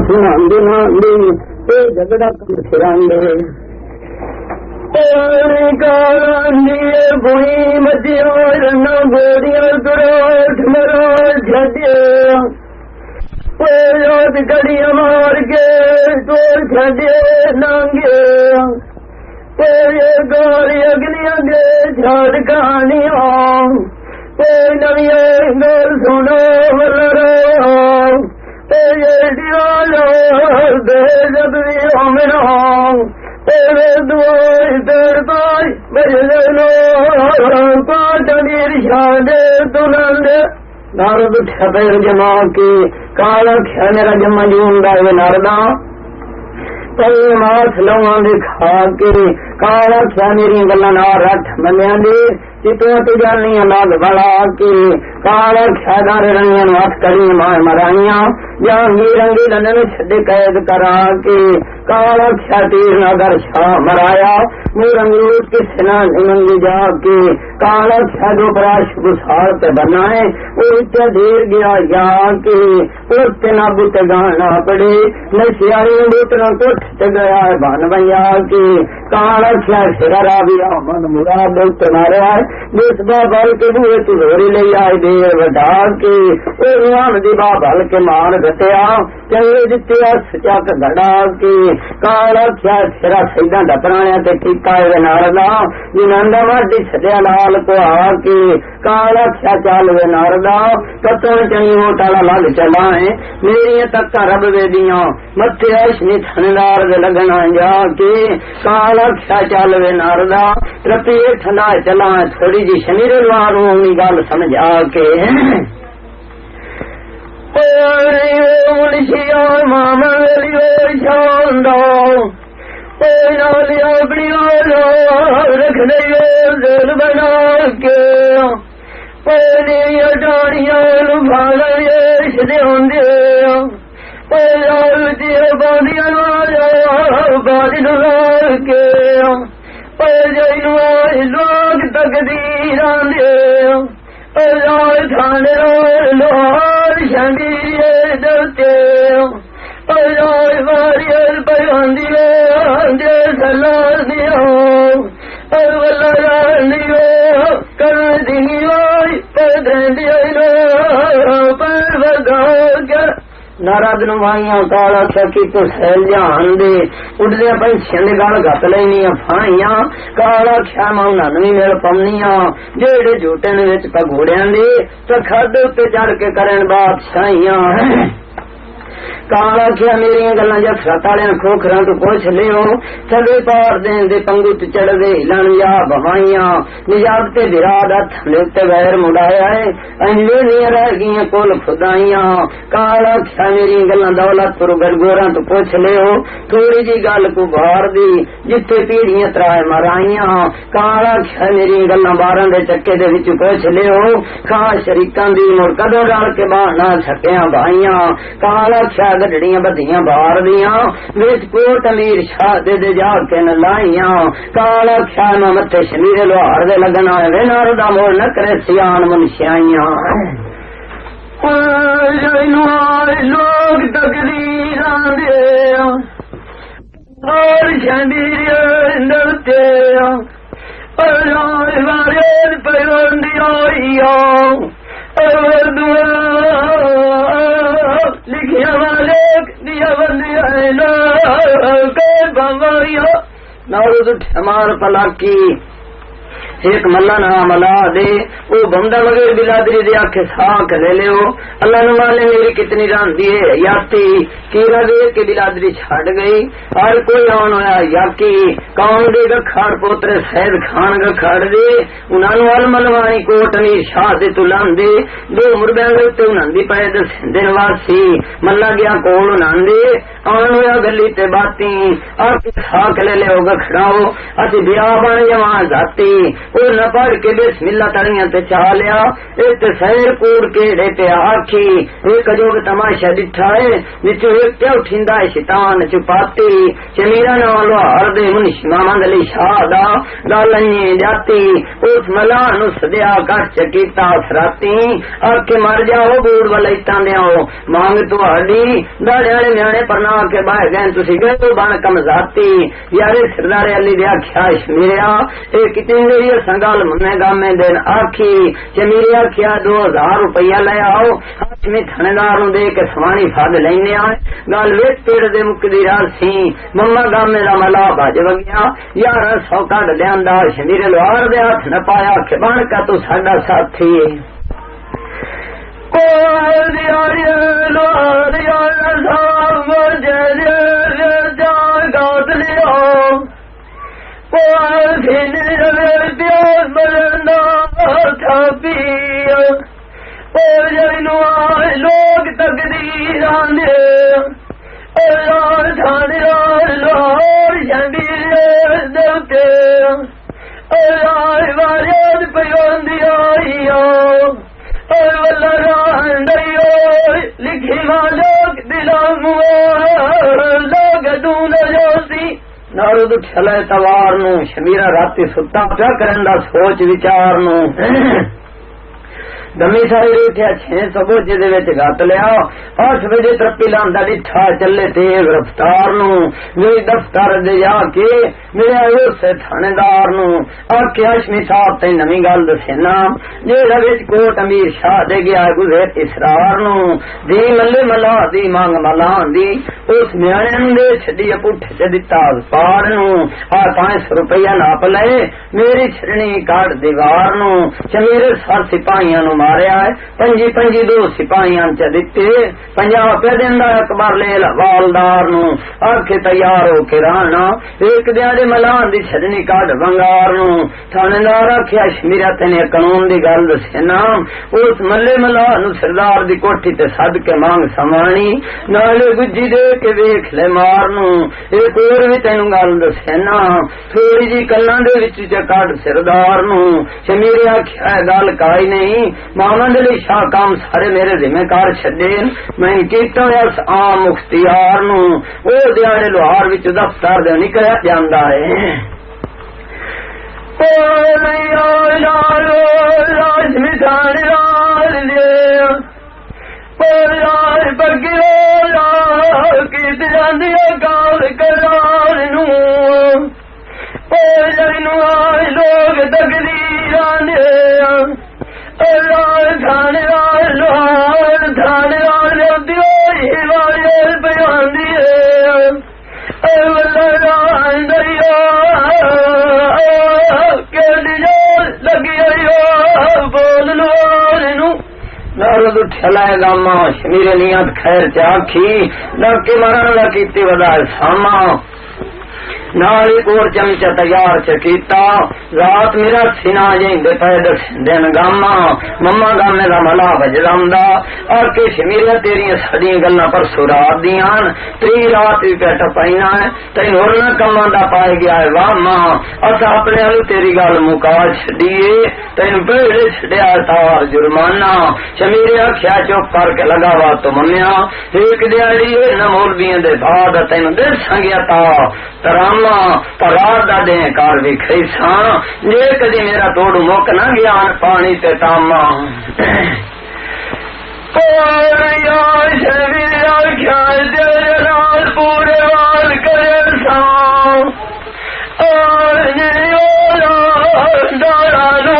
سناندے ناندے اے جگڑا پھراندے بھوئی مچیاں رنا گوڑیاں کروٹ مرو چھڈیا رات کڑیاں مار کے تو چھڈے نانگے گالی اگلیاں دے چھڑ کہانیاں نویاں گل سنو ملر دیوالا دے جب بھی امنا دعائی تیر پائی بجلو پاٹنیر شادے تنندے نارد اٹھا پیر جما کے کالا کھا میرا جمع جوندا ہے ناردا پئی ماس لواں دے کھا کے کالا کھا میری گلاں نال رٹھ منیاں دے چتوں تے جانیاں نال بڑا کے کالا کھا دار رنگیاں نو ہاتھ کری ماں مرائیاں جانگی رنگی لنن چھڈ قید کرا کے کالا کھا تیر نگر شاہ مرایا مورنگی کس نہ ننگی جا کے کالا کھا دو پراش گسار تے بنائے اوتے دیر گیا جا کے اوتے نہ بت گانا پڑے نشیاری بوتنا کوٹھ تے گیا بن بیا کے کالا کھا سرا بھی من مراد تے ماریا جس بابل کے بوئے تلوری لے آئے دیر وڈا کے رام دی بابل کے مار گتیا چنگے جتیا سچاک گڑا کے کالا کھا سرا سیدہ ڈپرایا تے ٹھیکا ہے ناردا جناندا ماڈی چھڈیا لال کو آ کے کالا کھا چال وے ناردا کتن چنگی ہوٹالا لگ چلائیں میری تک رب وے دیاں متھے اشنی تھندار دے لگنا جا کے کالا کھا چال وے ناردا رپی ٹھنڈا چلائیں تھوڑی جی شنیر واروں اونی گل سمجھا کے منشیا ماما لیو شاندار اپنی رکھ دے دل بنا کے ڈاڑیاں بھالیش دے باندیاں باد کے لوگ تقدیر آندے تھانے لوہار شنگیے دلتے واریر پیاندی دے سلار دیو دیو کر دیوائی پر بگا کر نارد نمائیاں کالا چکی تو سیل جان دے اڈدے پنچھیاں دے گل گت لینیاں فائیاں کالا کھا ماؤنا نوی میل پمنیاں جیڑے جھوٹن وچ پگوڑیاں دے تو کھڈ تے چڑھ کے کرن بادشاہیاں کالا کیا میری گلا جفرا تالیا کھوکھرا تو پوچھ لیو چلے پار دین دے پنگو چڑھ دے لن یا بوائیاں نجات تے براد ہتھ تے غیر مڈایا ہے انجوے نہیں رہ گئی کول خدائیاں کالا کیا میری گلا دولت پر گرگوراں تو پوچھ لیو تھوڑی جی گل کو بھار دی جتھے پیڑیاں ترائے مرائیاں کالا کیا میری گلا باراں دے چکے دے وچ پوچھ لیو خاص شریکاں دی مڑ کدوں رل کے باہنا چھکیاں بھائیاں کالا کیا گڈڑیاں بدیاں بار دیاں وچ کوٹ امیر شاہ دے جا کے نہ لائیاں کالا کھا نہ متے شمیر لوہار دے لگنا وے نار دا مول نہ کرے سیان منشیاں لوگ تقدیراں دے اور شندیر نرتے واریر پیوندی آئیاں لکھیا والے دیا بندیا نارد ٹھمار پلاکی ایک ملا نہ ملا دے وہ بندہ بغیر بلادری دے آکھے ساک لے لیو اللہ نمالے میری کتنی راندی ہے یاتی کیرا دے کے بلادری چھاڑ گئی ہر کوئی آن ہویا یاکی کون دے گا کھاڑ پوترے سید خان گا کھاڑ دے انہوں الملوانی کوٹ امیر شاہ دے تلان دے دو مربیاں گئے انہوں دی پائے دے سندن واسی ملا گیا کول انہوں دے آن ہویا گلی تے باتی آکے ساک لے لیو گا کھڑاؤ اسی بیا بان جوان ذاتی وہ نہ پڑھ کے بسم اللہ تڑیاں تے چاہ لیا ایک سیر کوڑ کے ڈے پہ آکھی ایک جو تماشا ڈٹھا ہے وچ ایک تے اٹھیندا ہے شیطان چپاتی چمیرا نال ہر دے منش محمد علی شاہ دا گالنی جاتی اس ملا نو سدیا کٹ چکیتا سراتی آ کے مر جاؤ بوڑ والے دیاؤ مانگ تہاڈی داڑے والے نیانے پرنا کے باہر گئے تسی گئے بن کم ذاتی یار سردار علی دیا خیاش میریا اے کتنی میری سنگال منے گامے دن آکھی چمیریا کیا 2000 روپیہ لے آؤ ہاتھ میں تھانے دے کے سوانی فاد لینے آئے گال ویٹ پیڑ دے مکدی رال سی مما گامے دا ملا بج وگیا یار 100 کڈ دیاندا شمیر لوہار دے ہاتھ نہ پایا کہ بن کا تو ساڈا ساتھی لوگ تقدیر آنے لکھی لوگ دلوں لوگ دون جوسی نارد چھلے توار نو شمیرا راتی ستا پیا کرندا سوچ وچار نو دمی ساری اٹھیا 600 بوجھے دے وچ گت لیا 8 بجے ترپی لاندا ڈٹھا چلے تیز رفتار نو میری دفتر دے جا کے میرے اس تھانے دار نو آکھیا ہاشمی صاحب تے نویں گل دسینا جیڑا وچ کوٹ امیر شاہ دے گیا گزر اسرار نو دی ملے ملا دی مانگ ملان دی اس نیانے دے چھڈی پٹھ چ دتا پار نو 500 روپیہ ناپ لے میری چھڑنی کاٹ دیوار نو چ میرے سر سپاہیاں نو ماریا ہے 5 دو سپاہیاں چ دتے 50 روپے دیندا اکبر لے والدار نو آکھے تیار ہو کے رانا ایک دیاڑے ملان دی چھڑنی کاٹ بنگار نو تھانے دار آکھیا شمیرا تنے قانون دی گل دسنا اس ملے ملا نو سردار دی کوٹھی تے سد کے مانگ سمانی نالے گجی دے کے ویکھ لے مار نو ایک اور وی تینوں گل دسنا تھوڑی جی کلاں دے وچ چ کاٹ سردار نو شمیرے آکھیا گل کائی نہیں محمد علی شاہ کام سارے میرے ذمہ کار چھڈے میں کیتا اس عام مختیار نو او دیاڑے لوہار وچ دفتر دے نکلیا جاندا ہے او لیا لالو لاج مٹھان لال لے او لال بگیو لا کیت جاندی گال کرال نو او لینو آئے لوگ تقدیر آنے لال تھانے لال لوہار تھانے لال دیوئی والے بیان دیے لال دریا کے دیا لگی بول لو نارد اٹھلائے گاما شمیر نیت خیر چاکھی ڈاکے مرن لا کیتی ودا ساما نالی کور چمچا تیار چکیتا رات میرا سینا جیندے پید دن گاما مما گامے دا ملا بجرامدا اور کہ شمیرہ تیری سڑی گلنا پر سراب دیان تری رات بھی پیٹا پائینا ہے تین ہورنا کمان دا پائے گیا ہے واما اسا اپنے آلو تیری گال مکا چھڑیے تین بیڑے چھڑیا تار جرمانہ شمیرہ کھیا چوک کر کے لگاوا تو ممیا ایک دیاڑی نمول بیان دے بعد تین دل سنگیا تا ترام پگار دا دیں کار بھی کھیساں جے کدی میرا توڑ موک نہ گیا پانی تے تاما پوریا شبیرہ خیال دیر رال پورے وال کرے ساں اور نیولا دارا لو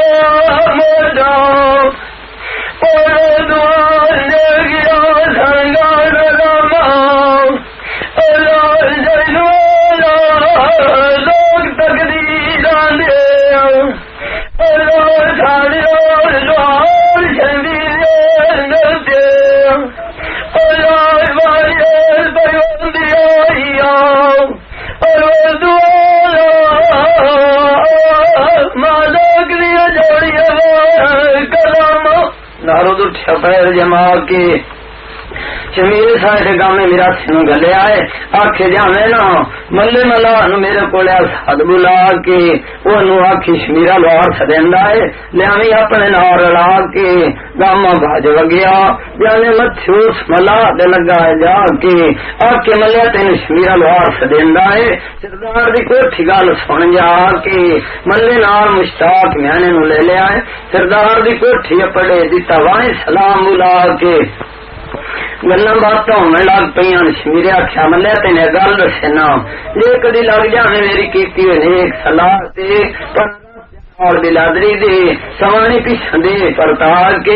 موجا پورے دوار لے گیا سنگار راما اللہ جنو لوگ تقدیر آنے اللہ ساڑی اور لوہار شمیر نردے اللہ وائر بیوندی آئیا اللہ دعا مالک لیا جوڑی کلام نارد اٹھا پیر جما کے شمیر سارے گام میں میرا سنو گلے آئے آکھے جاوے نا ملے ملا نو میرے کو سد بلا کے وہ آخی شمیرا لوہار سدیندا ہے لیاوی اپنے نال رلا کے گاما باج وگیا جانے متھیوس ملا دے لگا جا کے آکے ملیا تین شمیرا لوہار سدیندا ہے سردار دی کوٹھی گل سن جا کے ملے نال مشتاق میانے نو لے لیا ہے سردار دی کوٹھی پڑے دیتا وائیں سلام بلا کے گلا باتاں ہونے لگ پہ شمیرے آخیا ملیا تین گل دسنا جی کدی لگ جانے میری کیتی ہوئی ایک سلاح اور بلادری دے سوانی پیچھے دے پرتال کے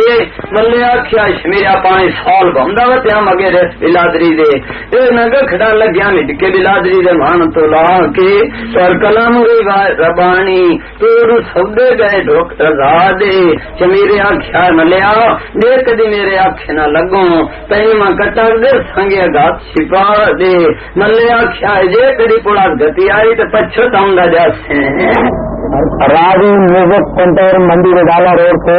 ملے آخیا شمیرا 5 سال بہندا وتیا مگر بلادری دے اے نگا کھڑا لگیا مٹ کے بلادری دے مان تو لا کے پر کلام گئی ربانی تو سودے گئے ڈاکٹر دے شمیرے آخیا ملیا دیکھ دی میرے آخ نہ لگوں تین ماں کٹک دے سنگے گات چھپا دے ملے آخیا جے کدی پڑا گتی آئی تو پچھتاؤں گا جیسے راوی میوزک سینٹر منڈی رڈالہ روڈ پہ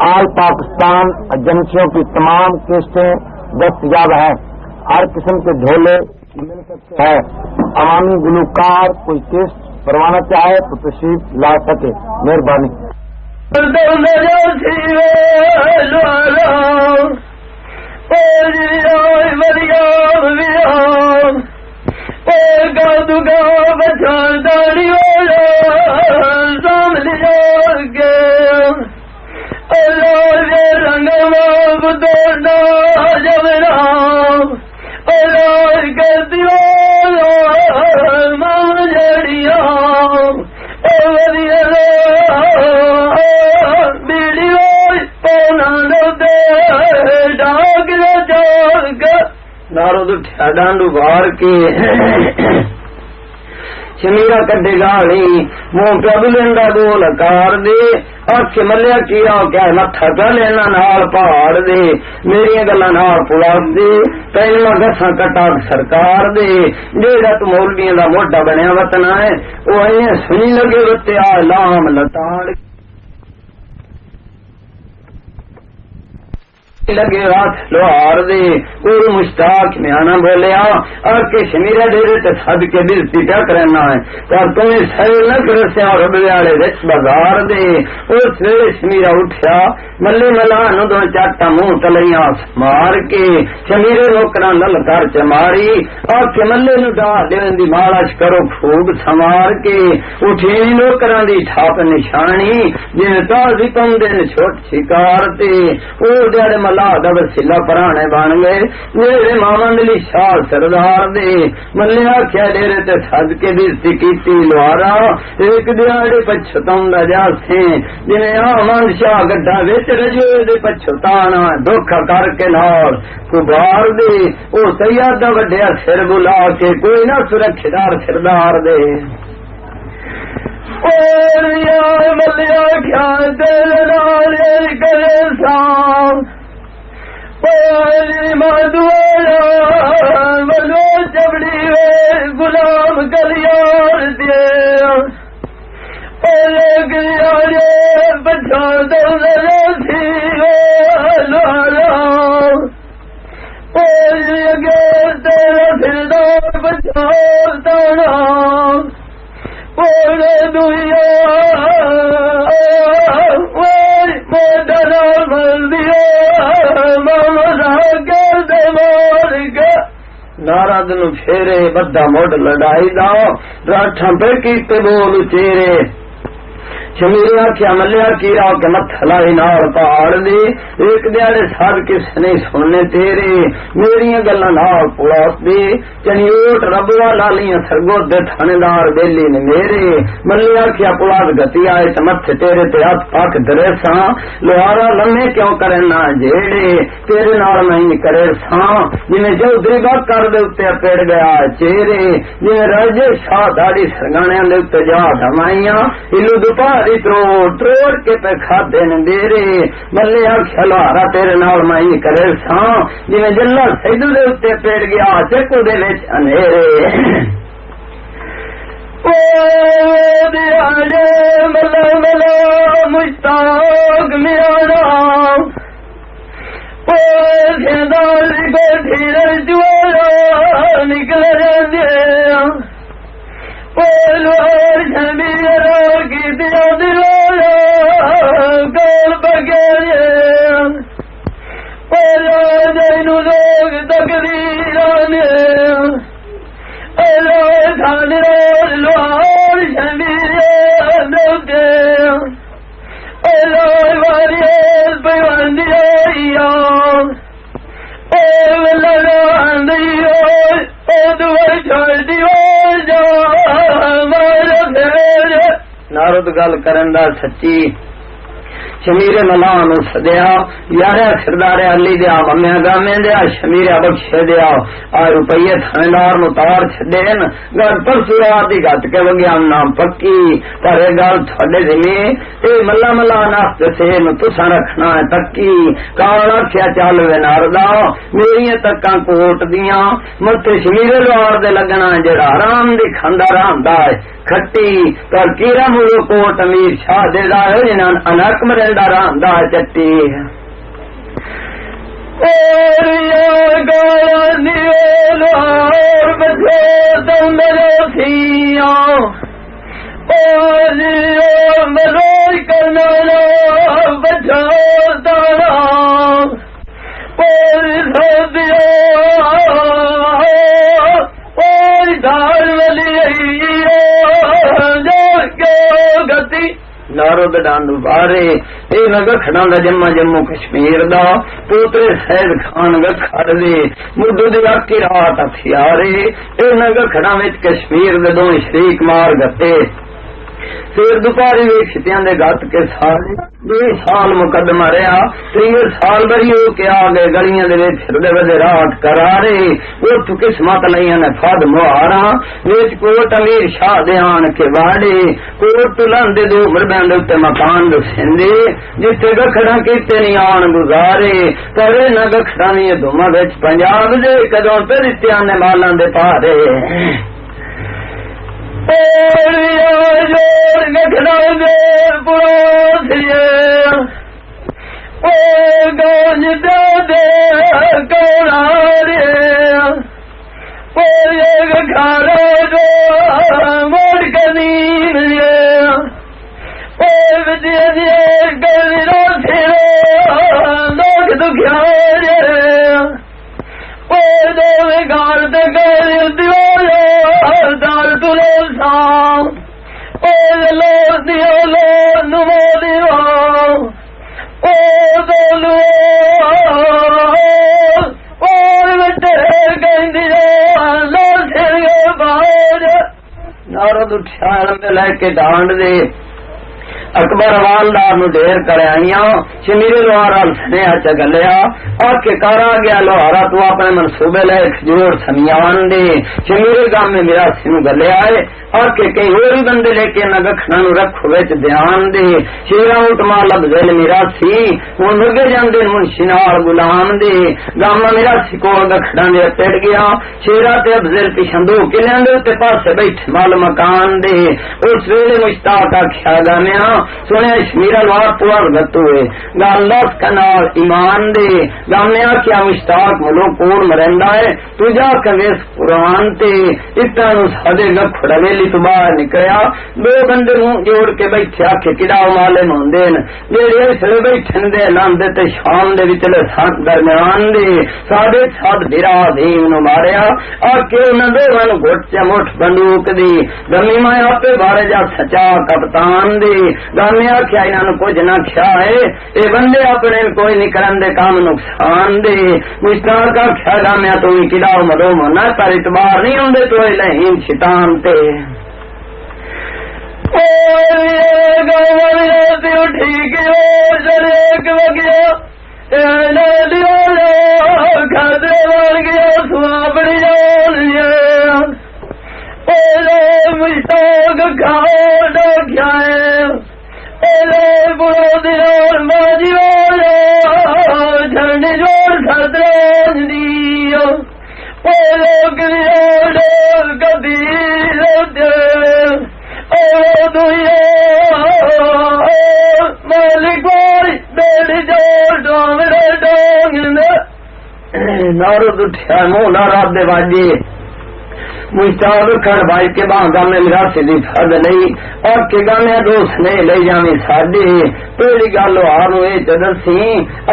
آل پاکستان ایجنسیوں کی تمام قسطیں دستیاب ہیں. ہر قسم کے ڈھولے مل سکتے ہیں. عوامی گلوکار کوئی قسط بنوانا چاہے تو تشریف لا سکے. مہربانی. ڈانڈو بار کے شمیرا کڈے گالی منہ پہ بلندا بول کار دے آخ ملیا کیا کیا متھا پہ لینا نال پہاڑ دے میری گلا نال پلا دے پہلا گسا کٹا سرکار دے جیڑا تو مولویاں دا موڈا بنیا وطنا ہے وہ ایسے سنی لگے وتے آ لام لتاڑ لگے ہاتھ لوہار دے اور مشتاق میں آنا بولیا اور کہ شمیرا ڈیرے تے سد کے دل پیٹا کرنا ہے تو تمہیں سر نہ کرسیا اور رب والے رچ بازار دے اور سویرے شمیرا اٹھیا ملے ملا نو دو چاٹا منہ تلیاں مار کے شمیرے نوکراں للکار چماری اور کہ ملے نو ڈال دین دی مالش کرو خوب سمار کے اٹھی نوکراں دی چھاپ نشانی جن تازی کم دن چھوٹ شکار تے او دیڑے ملا دا وسیلہ پرانے بن گئے میرے مامن لی شاہ سردار دے ملیا کیا ڈیرے تے سد کے دستی کیتی لوارا ایک دیاڑے پچھتاؤں دا جاسے جنہیں آمن شاہ گڈا وچ رجو دے پچھتانا دھوکھا کر کے نال کبار دے او سیاد دا وڈیا سر بلا کے کوئی نہ سرکھدار سردار دے اور یا ملیا کیا دل نال کرے سام ملو چبڑی غلام گلیار دیا بچا دو تیرا سردار بچا تانا دنیا نارد نو پھیرے بدا موڈ لڑائی دا راٹھاں پہ کیتے بول چیرے شمیرے آخیا ملیا کیا کہ مت لائی نال پہاڑ دے ایک دیاڑے سب کس نے سننے تیرے میری گلا نال پڑوس دے چنیوٹ رب والا لیاں سرگود دے تھاندار بیلی نے میرے ملیا کیا پڑاس گتی آئے تو مت تیرے تے ہاتھ پاک درے ساں لوہارا لمے کیوں کرنا جیڑے تیرے نال نہیں کرے ساں جنہیں چودھری بات کر دے اتنے پیڑ گیا چہرے جنہیں رجے شاہ داڑی سرگانے دے اتنے جا دمائیاں الو دوپہر تروڑ کے پہ کھادے نے دیرے ملے آخیا لوہارا تیرے نال میں کرے ساں جی جلا سیدو دے اتنے پیڑ گیا چکو دے وچ اندھیرے ملا ملا مشتاق میرا نام نکل جاندے پہلوار شمیر کی دیا دلویا گول بگیرے پہلا جینو لوگ تقدیرانے اللہ کھانے لوار شمیر دوتے اللہ واریس پیواندی آئیا نارد گل کرن دا سچی شمیر ملان سدیا یارہ سردار علی دیا ممیاں گامے دیا شمیر بخشے دیا آ روپیے تھاندار نو تار چھڈین گل پرسو رات دی گٹ کے وگیا نام پکی پر اے گل تھوڑے زمین اے ملا ملا ناخت سے نو تساں رکھنا ہے تکی کالا کیا چل وے ناردا میری تکاں کوٹ دیاں متے شمیر لوار دے لگنا جڑا آرام دی کھاندا رہندا ہے کھٹی پر کیرا مولو کوٹ امیر شاہ دے دا ہے جنہاں انک مرندا رہندا ہے چٹی اور یا گایا نیل اور بچے تم میرے سیاں اور یا ملوئی کرنا لا بچا دانا اور سبیا اور دار ولی گتی نارد ڈانڈ بارے اے نگر کھڑا دا جمع جموں کشمیر دا پوترے سید خان گکھڑ دے مردو دے کی رات ہتھیارے اے نگر کھڑا وچ کشمیر دے دو شریک مار گتے پھر دوپہری ویکھتیاں دے گت کے سارے 2 سال مقدمہ رہا 3 سال بری ہو کے آ گئے گلیاں دے وچ پھردے ودے رات کرارے اٹھ قسمت لئیاں نے فد مہاراں وچ کوٹ امیر شاہ دے آن کے واڑے کوٹ تلن دے 2 مربیاں دے اوتے مکان دسندے جتھے گکھڑاں کیتے نہیں آن گزارے پر نہ گکھڑاں نہیں دوما وچ پنجاب دے کدوں تے دتیاں نے مالاں دے پارے اور یا جوڑ گکھڑا دے پروسیے او گانج دے کوڑا رے او یہ گکھڑا دے موڑ کنین لے او بدیا دے گلی روسے لوگ دکھیا رے او دے گار دے گلی دیو دار تلے سام او لو دیو لو نمو دیو او دولو او بچے گندی لو سر باہر نارد اٹھا میں لے کے ڈانڈ دے اکبر والدار نو دیر کرے آئیاں شمیر لوہارا سنیہ چگلیا اور کے کارا گیا لوہارا تو اپنے منصوبے لے جوڑ سمیان دے شمیر گام میں میرا سنو گلے آئے اور کے کئی ہوری بندے لے کے نگکھنا نو رکھو ویچ دھیان دے شیرہ اٹما لبزل میرا سی ان مرگے جان دے منشنار غلام دے گاما میرا سی کو گکھنا دے پیڑ گیا شیرہ تے ابزل پی شندو کلیاں دے تے پاس سے بیٹھ مال مکان دے اس ویلے مشتاقہ کھیا گامیا سنے شمیرہ لوار پوار گتوئے گا اللہ کنال ایمان دے گامیا کیا مشتاق ملو پور مرندہ ہے تو جا کنویس قرآن تے اتنا نو سادے گکھڑا ویلی تو باہر نکلیا 2 بندے منہ جوڑ کے بیٹھے آکھے کڑاؤ مالے موندین میرے اسلے بیٹھن دے لاندے تے شام دے وچلے سات درمیان دے سادے سات بھیرا دیم نو ماریا آکے انہوں دے من گھٹ چا مٹھ بندوق دی گمی میں آپے بارے جا سچا کپتان دے گامیا کیا انہوں کچھ نہ کیا ہے اے بندے اپنے کوئی نہیں کرن دے کام نقصان دے مشتار کا کیا گامیا تو ہی کلاو مدو منا پر اعتبار نہیں ہوں دے تو لہین شیطان تے اور یہ گاوری راتی اٹھی گیا شریک وگیا اے لیو لو کھادے وار گیا سوابڑی جان لیا اے مشتاق کھاؤ ڈاکیا ہے اے بڑو دیار ماجی والا جھنڈی جوڑ سردراج دیو اے لوگ دیار کبھی روتے اے دنیا مالک باری بیٹی جوڑ ڈانگڑے ڈانگنے نارد اٹھیا منہ نارد دے واجے مشتاق کھڑ بھائی کے باہر میں میرا سیدھی فرد نہیں اور کہ گانے دوست نہیں لے جاویں ساڈے پہلی گل ہارو اے چدسی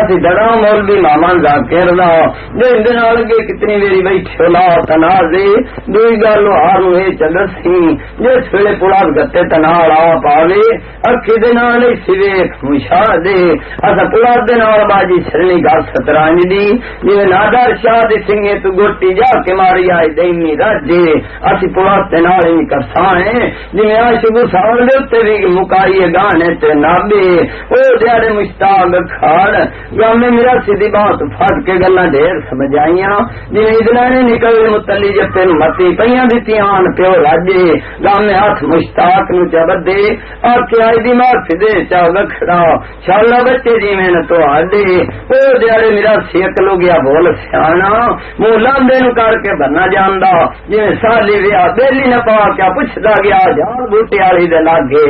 اسی دڑا مولوی ماما ذاکر دا دن دن لگے کتنی میری بیٹھے لا تنازے دوئی گل ہارو اے چدسی جس ویلے پڑا گتے تنال آ پاوے اکھی دے نال سوے مشاہدے اسا پڑا دے نال باجی سرنی گل سترانج دی جے نادر شاہ دی سنگے تو گوٹی جا کے ماری آئی دینی راجے اسی پڑاتے نال ہی کرسائیں جی عاشق سال دے تے بھی مکائیے گانے تے نابے او دیارے مشتاق کھاڑ گامے میرا سیدھی بات پھٹ کے گلاں ڈھیر سمجھائیاں جی ادنا نے نکل متلی جتے متی پیاں دتی آن پیو راجے گامے ہاتھ مشتاق نو چبدے اور کہ آئی دی مار فدے چا وکھڑا شالا بچے جی میں نہ تو آڈے او دیارے میرا سیک لو گیا بول سیانا منہ لاندے نو کر کے بننا جاندا جی سالی ویا بیلی نہ پا کیا پوچھدا گیا جان بوٹی والی دے لاگے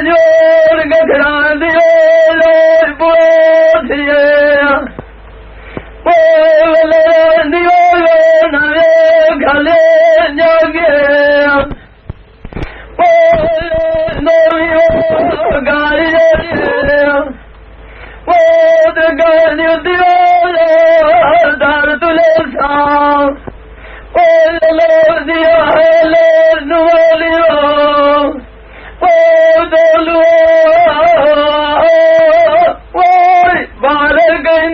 جوڑ گھڑا دیو لوڑ پوچھئے دیو نوے گھلے جاگے نویو گاڑی گاڑی دیو دار تلے ساں لو دیا نولیو دولو بار گئے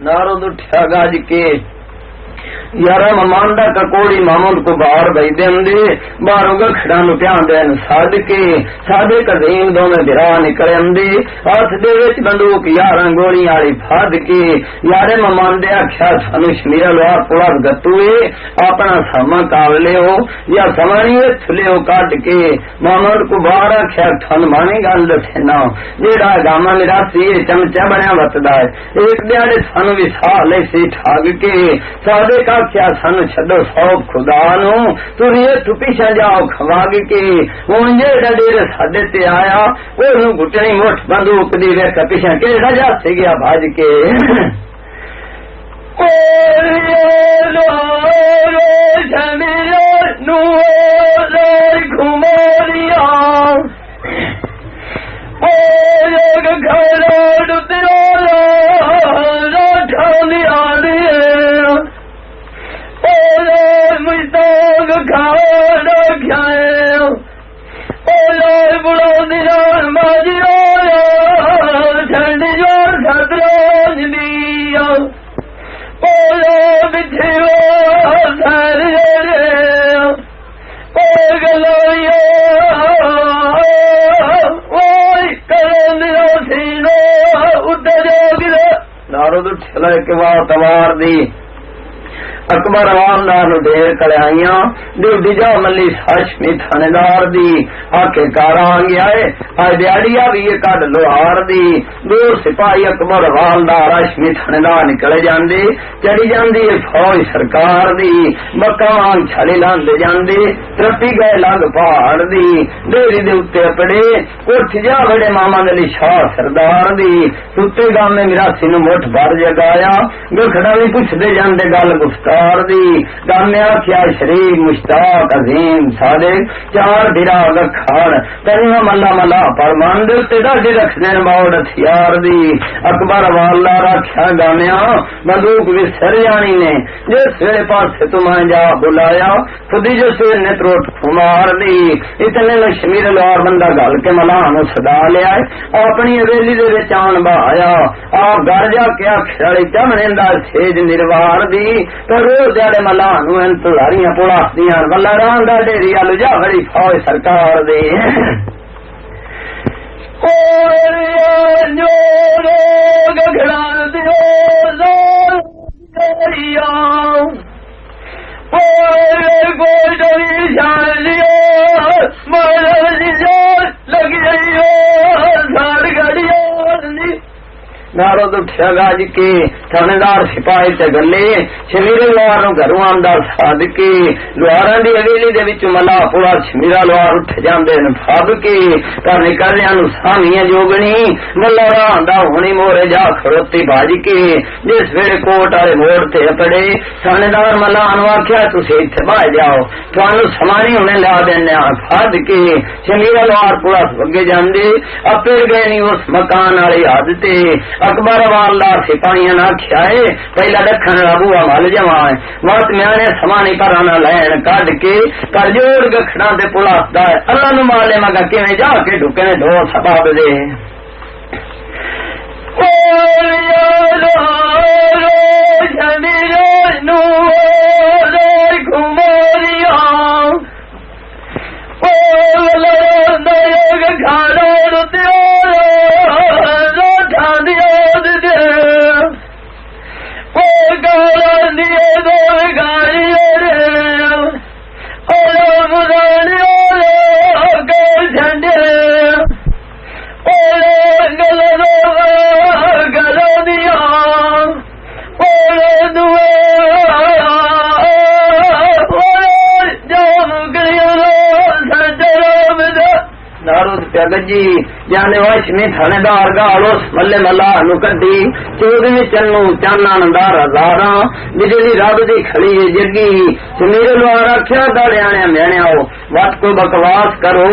نارد اٹھیا گاج کے یار ممانڈا ککوڑی محمد کو باہر بھائی دیں دے باروں گکھڑا نو پیان دین ساد کے سادے قدیم دو میں برا نکلے دے ہاتھ دے وچ بندوق یاراں گولی والی پھاد کے یارے ممانڈے آکھیا سانو شمیر لوار پڑا گتوئے اپنا ساما کاولے ہو یا سمانی تھلے ہو کٹ کے محمد کو باہر آکھیا تھن مانی گل دسنا جیڑا گاما میرا سی چمچا بنیا وتدا ہے ایک دیاڑے سانو بھی سا لے سی ٹھگ کے سادے کا کیا سن چھڈو سوپ خدا نو تو پیچھا جاؤ کھواگ کے ہوں جیڑا ڈیر ساڈے تے آیا وہ گٹنی مٹھ بندوق دی ویکھ پیچھا کیڑا جا سی گیا بھاج کے نارد چھلا کے بات وار دی اکبر عوامدار دیر کلیاں دیو دیجا ملی ہاشمی تھاندار دی آکے کارا گیا ہے آئے دیاڑیا بھی یہ کڈ لوہار دی دور سپاہی اکبر عوامدار ہاشمی تھاندار نکلے جاندے چڑی جاندی فوج سرکار دی مکان چھلی لاندے جاندے ترپی گئے لگ پہاڑ دی دیری دے اتے اپڑے اٹھ جا بڑے محمد علی شاہ سردار دی ستے گام میں میراسی نو مٹھ بھر جگایا گکھڑا بھی پوچھ دے جاندے گل گفتار دی گامیا کیا شریف مشتاق عظیم صادق چار دھرا گکھڑ تنیم ملا ملا پرمان دے تے ڈاڈی رکھ دین باؤ ہتھیار دی اکبر والا رکھیا گامیا بندوق بھی سر جانی نے جس ویلے پاس تمہیں جا بلایا خودی جو سیر نے تروٹ کمار دی اتنے لشمیر لوار بندہ گل کے ملان صدا لیا اپنی حویلی دے وچ آن بہایا آپ گھر جا کے اکھڑی چمنے دا سیج نروار دی تو روز جاڑے ملان انتظاریاں پڑا دیاں ولا ران دا ڈیری آلو جا بڑی فوج سرکار دی گھڑا دیو نارد اٹھیا گج کے تھاندار سپاہی تے گلے شمیرے لوہار نو گھروں آندا ساد کے لوہاراں دی حویلی دے وچ ملا پورا شمیرا لوہار اٹھ جاندے نے فاب کے کر نکلیاں نو سامیاں جوگنی ملا آندا ہونی مورے جا کھڑوتی بھاج کے جس ویلے کوٹ والے موڑ تے اپڑے تھاندار ملا نو آکھیا تسی ایتھے باہ جاؤ تھانوں سمانی ہونے لا دینے فاد کے شمیرا لوہار پورا اگے جاندے اپڑ گئے نہیں اس مکان والی حد تے اکبر والدار سپاہیاں نہ کھائے پہلا دکھن رابوا مل جمع وقت میانے سمانی پرانا لین کڈ کے کر جوڑ گکھڑا دے پلاسدا اللہ نو مالے مگا کیویں جا کے ڈھکنے دو سباب دے گجی جانے واشمی تھاندار گالوس ملے ملا نو کڈی چودویں چنو چانا نندار ہزاراں بجلی رب دی کھڑی جگی سمیرے لوہار آکھیا داڑیاں میانے آؤ وقت کو بکواس کرو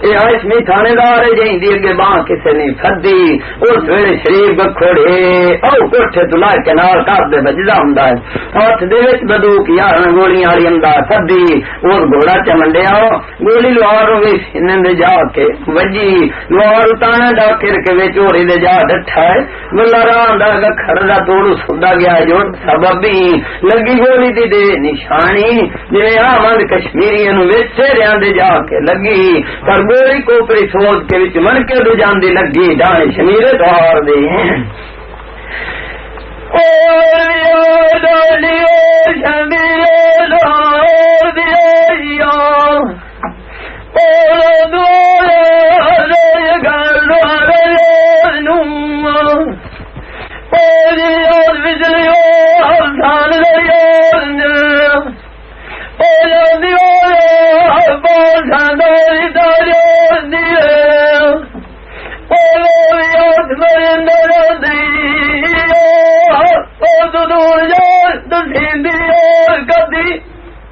اے ہاشمی تھاندار جہیں دی اگے باں کسے نہیں پھدی اس ویلے شریف بکھوڑے او کوٹھے تو لا کے نال کر دے بجدا ہوندا ہے ہاتھ دے وچ بندوق یاراں گولیاں والی انداز سدی اس گھوڑا چمنڈیا گولی لوہار وی سینے دے جا کے وجی لوہار تانا ڈاکر کے وچ چوری دے جا ڈٹھا ہے ملاران دا گکھڑ دا توڑ سودا گیا جو سببی لگی گولی دی دے نشانی جویں آمد کشمیری نو وچ چہریاں دے جا کے لگی پر گولی کوپری سوچ کے وچ من کے دو جان دی لگی ڈانے شمیرے دوار دے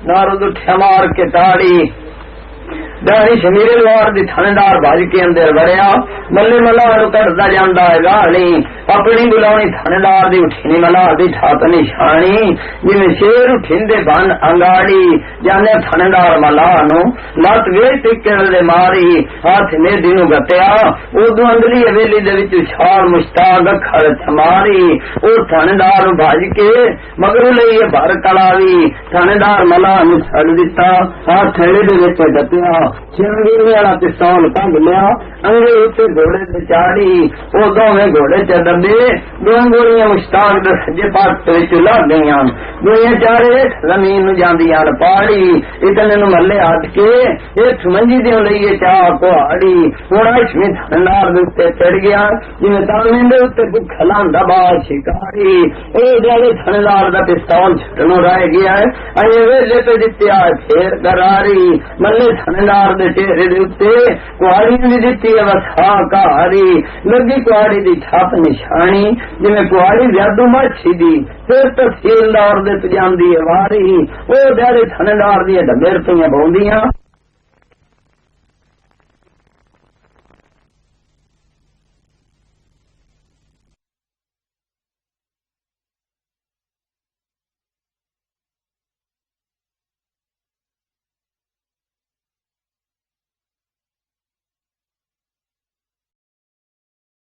نارد اٹھیا مار کے داڑی شمیرے لوہار دی تھاندار بھاج کے اندر وڑیا ملے ملا نو کٹدا جاندا ہے گالی اپنی بلاونی تھاندار دی اٹھنی ملا دی ٹھاپ نشانی جویں شیر اٹھیندے بن انگاڑی جانے تھاندار ملا نو لات وے ٹکڑ دے ماری ہاتھ میں دینو گتیا اودوں اندلی حویلی دے وچ چھال مشتاق کھڑ چماری او تھاندار نو بھاج کے مگر لئی بھر کلاوی تھاندار ملا نو چھڑ دتا ہاتھ تھیڑے دے وچ گتیا چنگیری والا پستول کنگ لیا انگے اتنے گھوڑے سے چاڑی وہ دونوں گھوڑے چ دبے دو گولیاں مشتاق دے سجے پاس لگ گئی گولیاں چارے زمین نو جاندیاں پاڑی اتنے نو ملے ہٹ کے ایک منجی دیوں لئیے چاہ کوہاڑی ہن ہاشمی تھاندار دے تے چڑھ گیا جویں تانے دے تے بھکھ لاندا با شکاری اے جڑے تھاندار دا پستول چھٹنو رہ گیا ہے اے ویلے تے دتی آ پھر کراری ملے تھاندار دے چہرے دے اوتے کوہاڑی دی دتی ہے وسا کاری لگی کوہاڑی دی چھاپ نشانی جویں کوہاڑی جادو مچھی دی پھر تحصیلدار دے تے جاندی ہے واری او جڑے تھاندار دی ڈبیر پئیاں بوندیاں